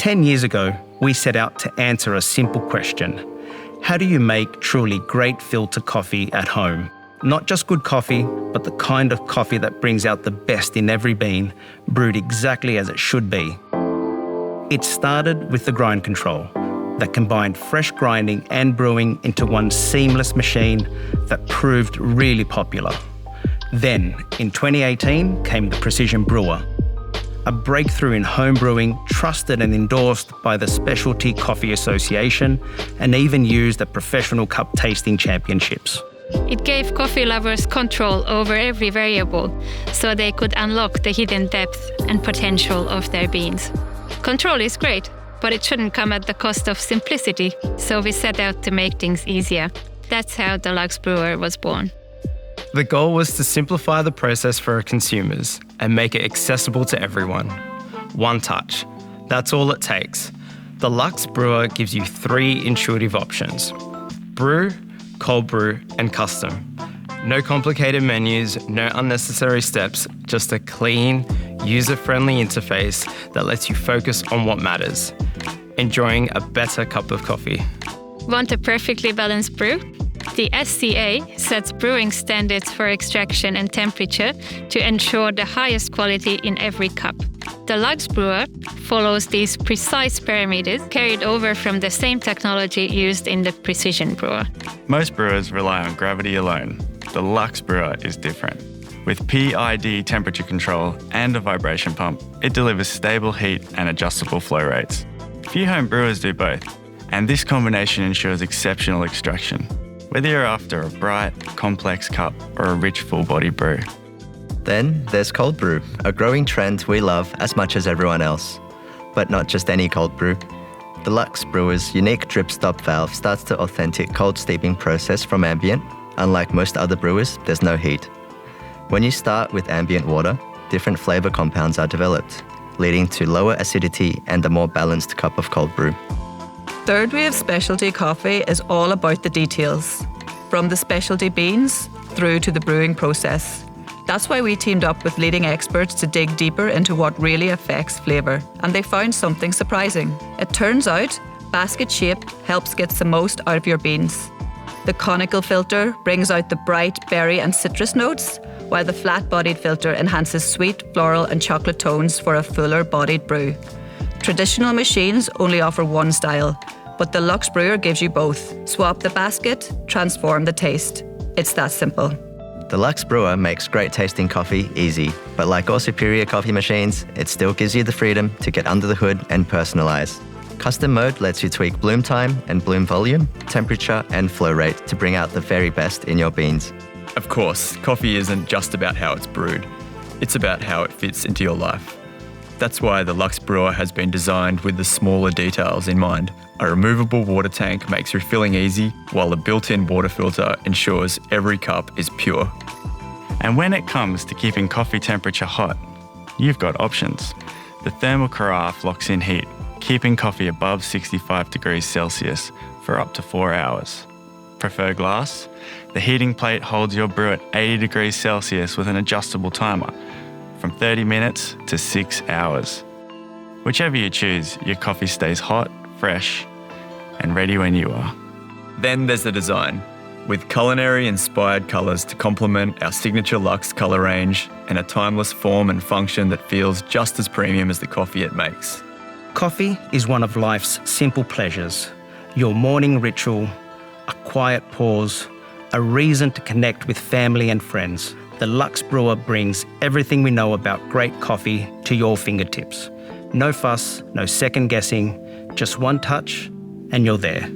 10 years ago, we set out to answer a simple question. How do you make truly great filter coffee at home? Not just good coffee, but the kind of coffee that brings out the best in every bean, brewed exactly as it should be. It started with the grind control that combined fresh grinding and brewing into one seamless machine that proved really popular. Then, in 2018, came the Precision Brewer, a breakthrough in home brewing trusted and endorsed by the Specialty Coffee Association and even used at professional cup tasting championships. It gave coffee lovers control over every variable, so they could unlock the hidden depth and potential of their beans. Control is great, but it shouldn't come at the cost of simplicity, so we set out to make things easier. That's how the Luxe Brewer was born. The goal was to simplify the process for our consumers and make it accessible to everyone. One touch. That's all it takes. The Luxe Brewer gives you 3 intuitive options: brew, cold brew, and custom. No complicated menus, no unnecessary steps, just a clean, user-friendly interface that lets you focus on what matters: enjoying a better cup of coffee. Want a perfectly balanced brew? The SCA sets brewing standards for extraction and temperature to ensure the highest quality in every cup. The Luxe Brewer follows these precise parameters carried over from the same technology used in the Precision Brewer. Most brewers rely on gravity alone. The Luxe Brewer is different. With PID temperature control and a vibration pump, it delivers stable heat and adjustable flow rates. Few home brewers do both, and this combination ensures exceptional extraction, whether you're after a bright, complex cup or a rich, full-body brew. Then there's cold brew, a growing trend we love as much as everyone else. But not just any cold brew. The Luxe Brewer's unique drip-stop valve starts the authentic cold steeping process from ambient. Unlike most other brewers, there's no heat. When you start with ambient water, different flavour compounds are developed, leading to lower acidity and a more balanced cup of cold brew. Third Wave Specialty Coffee is all about the details, from the specialty beans through to the brewing process. That's why we teamed up with leading experts to dig deeper into what really affects flavour, and they found something surprising. It turns out, basket shape helps get the most out of your beans. The conical filter brings out the bright berry and citrus notes, while the flat-bodied filter enhances sweet, floral and chocolate tones for a fuller-bodied brew. Traditional machines only offer one style, but the Luxe Brewer gives you both. Swap the basket, transform the taste. It's that simple. The Luxe Brewer makes great tasting coffee easy, but like all superior coffee machines, it still gives you the freedom to get under the hood and personalize. Custom mode lets you tweak bloom time and bloom volume, temperature and flow rate to bring out the very best in your beans. Of course, coffee isn't just about how it's brewed. It's about how it fits into your life. That's why the Luxe Brewer has been designed with the smaller details in mind. A removable water tank makes refilling easy, while a built-in water filter ensures every cup is pure. And when it comes to keeping coffee temperature hot, you've got options. The thermal carafe locks in heat, keeping coffee above 65 degrees Celsius for up to 4 hours. Prefer glass? The heating plate holds your brew at 80 degrees Celsius with an adjustable timer, from 30 minutes to 6 hours. Whichever you choose, your coffee stays hot, fresh, and ready when you are. Then there's the design, with culinary-inspired colours to complement our signature Luxe colour range and a timeless form and function that feels just as premium as the coffee it makes. Coffee is one of life's simple pleasures. Your morning ritual, a quiet pause, a reason to connect with family and friends. The Luxe Brewer brings everything we know about great coffee to your fingertips. No fuss, no second guessing, just one touch and you're there.